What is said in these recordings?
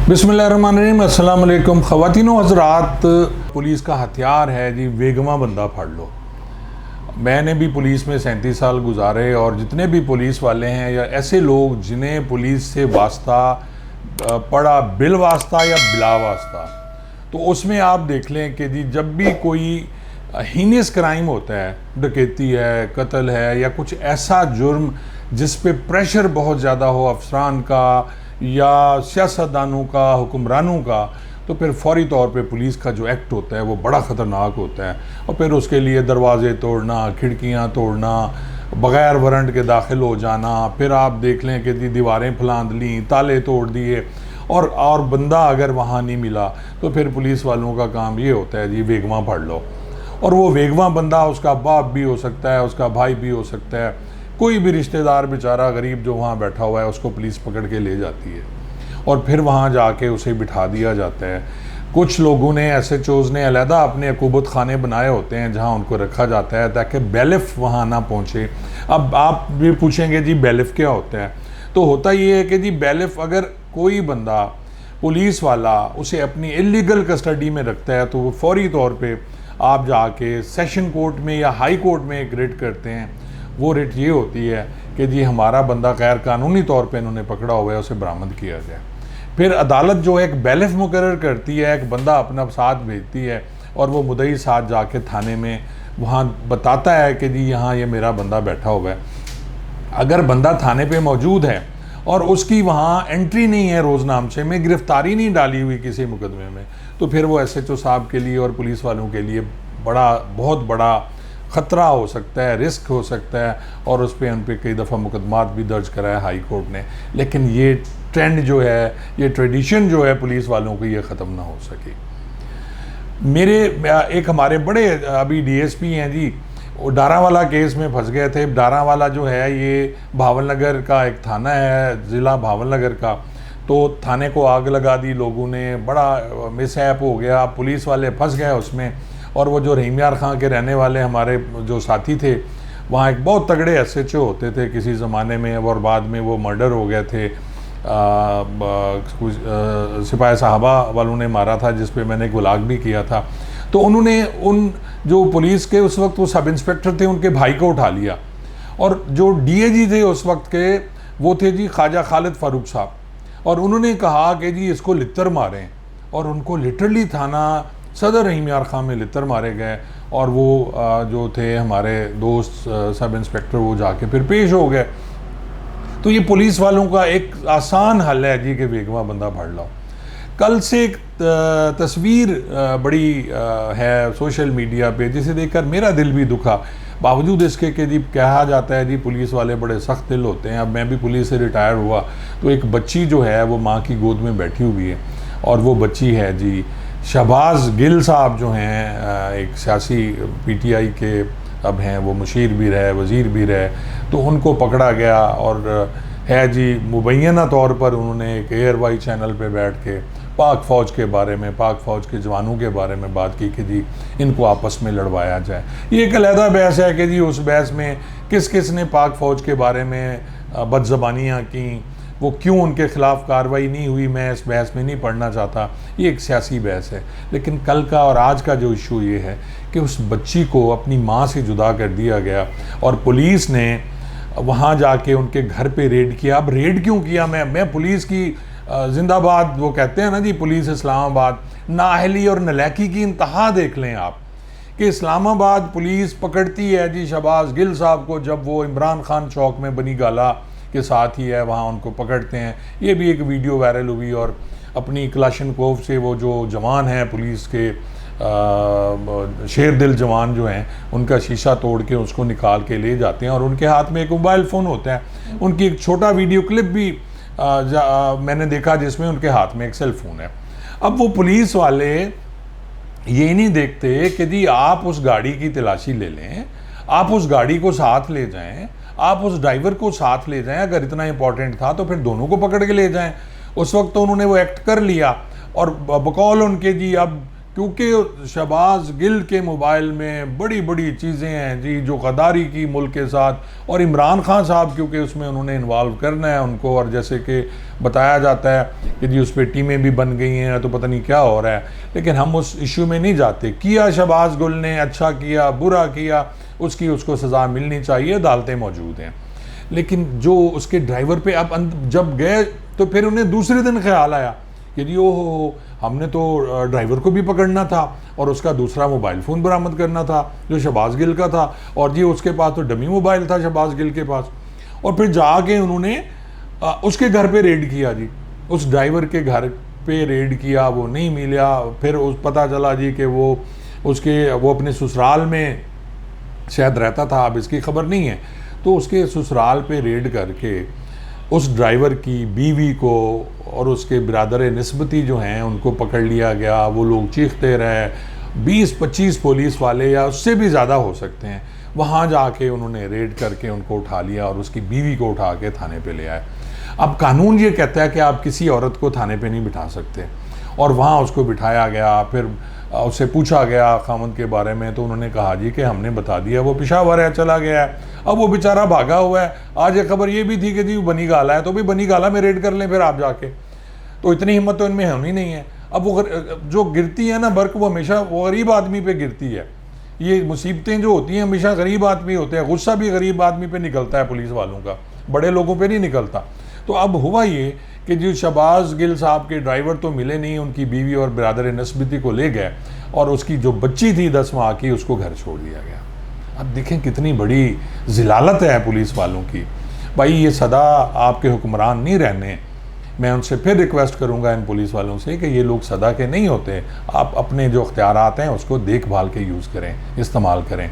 बिस्मिल्लाहिर्रहमानिर्रहीम, अस्सलाम वालेकुम ख़वातीन व हज़रात। पुलिस का हथियार है जी वेगवा बंदा फाड़ लो। मैंने भी पुलिस में 37 साल गुजारे और जितने भी पुलिस वाले हैं या ऐसे लोग जिन्हें पुलिस से वास्ता पड़ा, बिल वास्ता या बिला वास्ता, तो उसमें आप देख लें कि जी जब भी कोई हीनियस क्राइम होता है, डकैती है, कत्ल है या कुछ ऐसा जुर्म जिस पे प्रेशर बहुत ज़्यादा हो अफसरान का या सियासतदानों का, हुक्मरानों का, तो फिर फौरी तौर पे पुलिस का जो एक्ट होता है वो बड़ा ख़तरनाक होता है। और फिर उसके लिए दरवाज़े तोड़ना, खिड़कियां तोड़ना, बग़ैर वारंट के दाखिल हो जाना, फिर आप देख लें कि दीवारें फलांद ली, ताले तोड़ दिए, और बंदा अगर वहाँ नहीं मिला तो फिर पुलिस वालों का काम ये होता है जी वेगवा पढ़ लो। और वो वेगवा बंदा उसका बाप भी हो सकता है, उसका भाई भी हो सकता है, कोई भी रिश्तेदार बेचारा गरीब जो वहाँ बैठा हुआ है उसको पुलिस पकड़ के ले जाती है और फिर वहाँ जाके उसे बिठा दिया जाता है। कुछ लोगों ने, SHOs ने अलहदा अपने अकूबत खाने बनाए होते हैं जहाँ उनको रखा जाता है ताकि बैलिफ वहाँ ना पहुँचे। अब आप भी पूछेंगे जी बैलिफ क्या होता है, तो होता ये है कि जी बैलिफ अगर कोई बंदा पुलिस वाला उसे अपनी इलीगल कस्टडी में रखता है तो वो फौरी तौर पे आप जाके सेशन कोर्ट में या हाई कोर्ट में एक रिट करते हैं। वो रिट ये होती है कि जी हमारा बंदा गैर कानूनी तौर पे इन्होंने पकड़ा हुआ है, उसे बरामद किया जाए। फिर अदालत जो है एक बैलिफ मुकर्रर करती है, एक बंदा अपना साथ भेजती है और वो मुद्दई साथ जाके थाने में वहाँ बताता है कि जी यहाँ ये मेरा बंदा बैठा हुआ है। अगर बंदा थाने पे मौजूद है और उसकी वहाँ एंट्री नहीं है, रोज़नामचे में गिरफ्तारी नहीं डाली हुई किसी मुकदमे में, तो फिर वो SHO साहब के लिए और पुलिस वालों के लिए बहुत बड़ा ख़तरा हो सकता है, रिस्क हो सकता है। और उस पर उन पर कई दफ़ा मुकदमात भी दर्ज कराया हाई कोर्ट ने। लेकिन ये ट्रेंड जो है, ये ट्रेडिशन जो है पुलिस वालों की, ये ख़त्म ना हो सकी। मेरे एक हमारे बड़े अभी DSP हैं जी, वो डारावाला केस में फंस गए थे। डारावाला जो है ये भावल नगर का एक थाना है, ज़िला भावल नगर का। तो थाने को आग लगा दी लोगों ने, बड़ा मिसहैप हो गया, पुलिस वाले फंस गए उसमें। और वो जो रहीम यार खां के रहने वाले हमारे जो साथी थे, वहाँ एक बहुत तगड़े SHO होते थे किसी ज़माने में, और बाद में वो मर्डर हो गए थे। सिपाही साहबा वालों ने मारा था जिस पे मैंने एक व्लॉग भी किया था। तो उन्होंने उन जो पुलिस के उस वक्त वो सब इंस्पेक्टर थे, उनके भाई को उठा लिया। और जो DAG थे उस वक्त के, वो थे जी ख्वाजा खालिद फारूक साहब। और उन्होंने कहा कि जी इसको लित्तर मारें, और उनको लिटरली थाना सदर रहीम यार खां में लित्तर मारे गए। और वो जो थे हमारे दोस्त सब इंस्पेक्टर, वो जाके फिर पेश हो गए। तो ये पुलिस वालों का एक आसान हल है जी कि वेगवा बंदा फाड़ लो। कल से एक तस्वीर बड़ी है सोशल मीडिया पे जिसे देखकर मेरा दिल भी दुखा, बावजूद इसके कि जी कहा जाता है जी पुलिस वाले बड़े सख्त दिल होते हैं। अब मैं भी पुलिस से रिटायर हुआ, तो एक बच्ची जो है वो माँ की गोद में बैठी हुई है, और वो बच्ची है जी शहबाज गिल साहब, जो हैं एक सियासी PTI के अब हैं, वो मुशीर भी रहे, वज़ीर भी रहे। तो उनको पकड़ा गया और है जी मुबैना तौर पर उन्होंने एक AIR-Y चैनल पे बैठ के पाक फ़ौज के बारे में, पाक फ़ौज के जवानों के बारे में बात की कि जी इनको आपस में लड़वाया जाए। ये एक अलहदा बहस है कि जी उस बहस में किस किस ने पाक फ़ौज के बारे में बदज़बानियाँ की, वो क्यों उनके ख़िलाफ़ कार्रवाई नहीं हुई, मैं इस बहस में नहीं पढ़ना चाहता। ये एक सियासी बहस है। लेकिन कल का और आज का जो इशू ये है कि उस बच्ची को अपनी माँ से जुदा कर दिया गया और पुलिस ने वहाँ जाके उनके घर पे रेड किया। अब रेड क्यों किया? मैं पुलिस की जिंदाबाद, वो कहते हैं ना जी पुलिस इस्लामाबाद, नाअहली और नलायकी की इंतहा देख लें आप कि इस्लामाबाद पुलिस पकड़ती है जी शहबाज गिल साहब को जब वो इमरान खान चौक में बनी गाला के साथ ही है, वहाँ उनको पकड़ते हैं। ये भी एक वीडियो वायरल हुई और अपनी क्लाशनकोव से वो जो जवान हैं पुलिस के, शेर दिल जवान जो हैं, उनका शीशा तोड़ के उसको निकाल के ले जाते हैं और उनके हाथ में एक मोबाइल फ़ोन होता है। उनकी एक छोटा वीडियो क्लिप भी मैंने देखा जिसमें उनके हाथ में एक सेल फ़ोन है। अब वो पुलिस वाले ये नहीं देखते कि जी आप उस गाड़ी की तलाशी ले लें, आप उस गाड़ी को साथ ले जाएं, आप उस ड्राइवर को साथ ले जाएं। अगर इतना इंपॉर्टेंट था तो फिर दोनों को पकड़ के ले जाएं। उस वक्त तो उन्होंने वो एक्ट कर लिया और बकौल उनके जी अब क्योंकि शहबाज गिल के मोबाइल में बड़ी बड़ी चीज़ें हैं जी जो गद्दारी की मुल्क के साथ, और इमरान खान साहब क्योंकि उसमें उन्होंने इन्वॉल्व करना है उनको, और जैसे कि बताया जाता है कि जी उस पर टीमें भी बन गई हैं, तो पता नहीं क्या हो रहा है, लेकिन हम उस इशू में नहीं जाते। किया शहबाज गिल ने, अच्छा किया बुरा किया, उसको सज़ा मिलनी चाहिए, अदालतें मौजूद हैं। लेकिन जो उसके ड्राइवर पे अब जब गए तो फिर उन्हें दूसरे दिन ख्याल आया कि जी ओहो, हमने तो ड्राइवर को भी पकड़ना था और उसका दूसरा मोबाइल फ़ोन बरामद करना था जो शहबाज गिल का था, और जी उसके पास तो डमी मोबाइल था शहबाज गिल के पास। और फिर जाके उन्होंने उसके घर पे रेड किया जी, उस ड्राइवर के घर पे रेड किया, वो नहीं मिला। फिर पता चला जी कि वो अपने ससुराल में शायद रहता था, अब इसकी खबर नहीं है। तो उसके ससुराल पे रेड करके उस ड्राइवर की बीवी को और उसके बिरादर निस्बती जो हैं उनको पकड़ लिया गया। वो लोग चीखते रहे, 20-25 पुलिस वाले या उससे भी ज़्यादा हो सकते हैं, वहाँ जाके उन्होंने रेड करके उनको उठा लिया और उसकी बीवी को उठा के थाने पे ले आए। अब कानून ये कहता है कि आप किसी औरत को थाने पे नहीं बिठा सकते, और वहाँ उसको बिठाया गया। फिर उससे पूछा गया खामद के बारे में, तो उन्होंने कहा जी कि हमने बता दिया, वो पेशावर है, चला गया है। अब वो बेचारा भागा हुआ है। आज एक खबर ये भी थी कि जी बनी गाला है, तो भी बनी गाला में रेड कर लें फिर आप जाके, तो इतनी हिम्मत तो इनमें होनी नहीं है। अब वो जो गिरती है ना बर्क, वो हमेशा वो गरीब आदमी पे गिरती है। ये मुसीबतें जो होती हैं हमेशा गरीब आदमी होते हैं, गुस्सा भी गरीब आदमी पे निकलता है पुलिस वालों का, बड़े लोगों पे नहीं निकलता। तो अब हुआ ये कि जो शहबाज गिल साहब के ड्राइवर तो मिले नहीं, उनकी बीवी और बिरादर नस्बती को ले गए, और उसकी जो बच्ची थी 10 माह की, उसको घर छोड़ दिया गया। अब देखें कितनी बड़ी ज़िलालत है पुलिस वालों की। भाई ये सदा आपके हुक्मरान नहीं रहने। मैं उनसे फिर रिक्वेस्ट करूंगा इन पुलिस वालों से कि ये लोग सदा के नहीं होते, आप अपने जो अख्तियारात हैं उसको देखभाल के यूज़ करें, इस्तेमाल करें।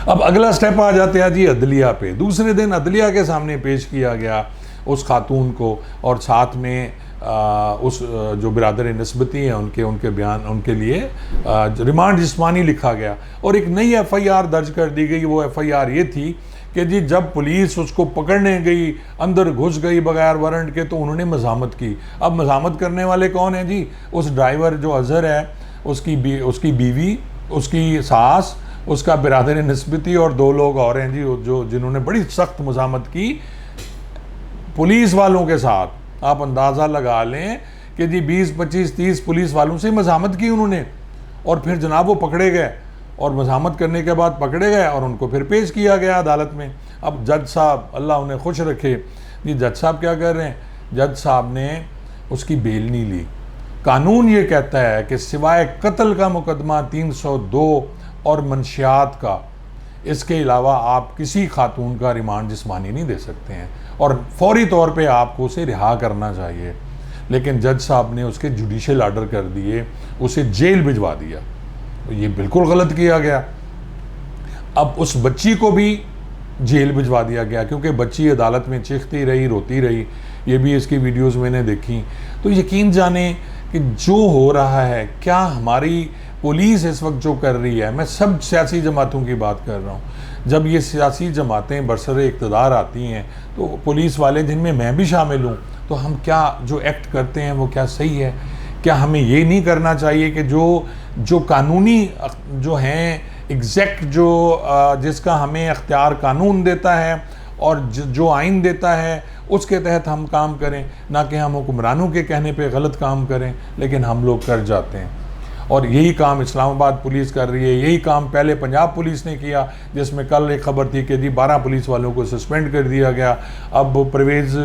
अब अगला स्टेप आ जाते हैं जी अदलिया पे। दूसरे दिन अदलिया के सामने पेश किया गया उस खातून को, और साथ में उस जो बिरादर नस्बती हैं उनके बयान, उनके लिए रिमांड जिस्मानी लिखा गया, और एक नई FIR दर्ज कर दी गई। वो FIR ये थी कि जी जब पुलिस उसको पकड़ने गई, अंदर घुस गई बगैर वारंट के, तो उन्होंने मज़ामत की। अब मज़ामत करने वाले कौन हैं जी? उस ड्राइवर जो अजहर है, उसकी बीवी, उसकी सास, उसका बिरादर नस्बती और 2 लोग और हैं जी जिन्होंने बड़ी सख्त मज़ामत की पुलिस वालों के साथ। आप अंदाज़ा लगा लें कि जी 20, 25, 30 पुलिस वालों से मज़ामत की उन्होंने, और फिर जनाब वो पकड़े गए, और मज़ामत करने के बाद पकड़े गए और उनको फिर पेश किया गया अदालत में। अब जज साहब, अल्लाह उन्हें खुश रखे जी, जज साहब क्या कर रहे हैं? जज साहब ने उसकी बेल नहीं ली। कानून ये कहता है कि सिवाय कत्ल का मुकदमा 302 और मंशियात का, इसके अलावा आप किसी खातून का रिमांड जिस्मानी नहीं दे सकते हैं, और फौरी तौर पे आपको उसे रिहा करना चाहिए। लेकिन जज साहब ने उसके जुडिशियल आर्डर कर दिए, उसे जेल भिजवा दिया। तो ये बिल्कुल गलत किया गया। अब उस बच्ची को भी जेल भिजवा दिया गया, क्योंकि बच्ची अदालत में चीखती रही, रोती रही। ये भी इसकी वीडियोस मैंने देखी। तो यकीन जाने कि जो हो रहा है, क्या हमारी पुलिस इस वक्त जो कर रही है, मैं सब सियासी जमातों की बात कर रहा हूँ, जब ये सियासी जमातें बरसरे इक़्तिदार आती हैं, तो पुलिस वाले जिनमें मैं भी शामिल हूँ, तो हम क्या जो एक्ट करते हैं वो क्या सही है? क्या हमें ये नहीं करना चाहिए कि जो कानूनी जो हैं एग्जैक्ट जिसका हमें अख्तियार कानून देता है और जो आइन देता है उसके तहत हम काम करें, ना कि हम हुक्मरानों के कहने पे गलत काम करें, लेकिन हम लोग कर जाते हैं। और यही काम इस्लामाबाद पुलिस कर रही है, यही काम पहले पंजाब पुलिस ने किया, जिसमें कल एक खबर थी कि जी 12 पुलिस वालों को सस्पेंड कर दिया गया। अब परवेज़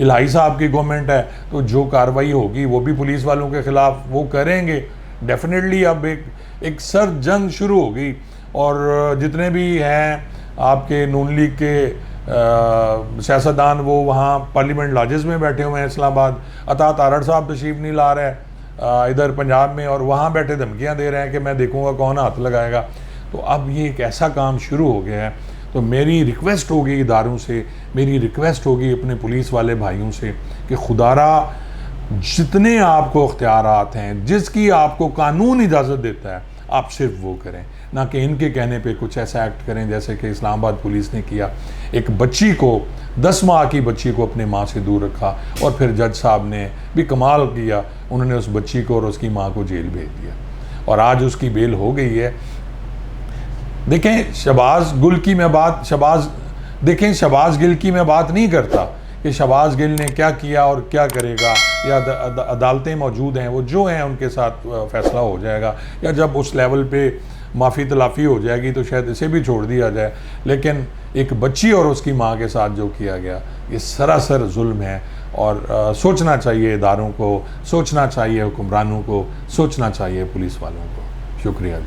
इलाही साहब की गवर्नमेंट है, तो जो कार्रवाई होगी वो भी पुलिस वालों के ख़िलाफ़ वो करेंगे डेफिनेटली। अब एक सर जंग शुरू होगी, और जितने भी हैं आपके नून लीग के सियासतदान, वो वहाँ पार्लियामेंट लॉजेस में बैठे हुए हैं इस्लामाबाद। अता तारड़ साहब तशरीफ़ नहीं ला रहे इधर पंजाब में, और वहाँ बैठे धमकियाँ दे रहे हैं कि मैं देखूँगा कौन हाथ लगाएगा। तो अब ये एक ऐसा काम शुरू हो गया है। तो मेरी रिक्वेस्ट होगी इदारों से, मेरी रिक्वेस्ट होगी अपने पुलिस वाले भाइयों से कि खुदारा जितने आपको अख्तियारात हैं, जिसकी आपको कानून इजाज़त देता है, आप सिर्फ वो करें, ना कि इनके कहने पे कुछ ऐसा एक्ट करें जैसे कि इस्लामाबाद पुलिस ने किया। एक बच्ची को, 10 माह की बच्ची को अपने माँ से दूर रखा, और फिर जज साहब ने भी कमाल किया, उन्होंने उस बच्ची को और उसकी माँ को जेल भेज दिया। और आज उसकी बेल हो गई है। देखें शहबाज गिल की मैं बात नहीं करता कि शहबाज गिल ने क्या किया और क्या करेगा, या अदालतें मौजूद हैं, वो जो हैं उनके साथ फैसला हो जाएगा, या जब उस लेवल पे माफ़ी तलाफ़ी हो जाएगी तो शायद इसे भी छोड़ दिया जाए। लेकिन एक बच्ची और उसकी माँ के साथ जो किया गया ये सरासर जुल्म है, और सोचना चाहिए इदारों को, सोचना चाहिए हुक्मरानों को, सोचना चाहिए पुलिस वालों को। शुक्रिया।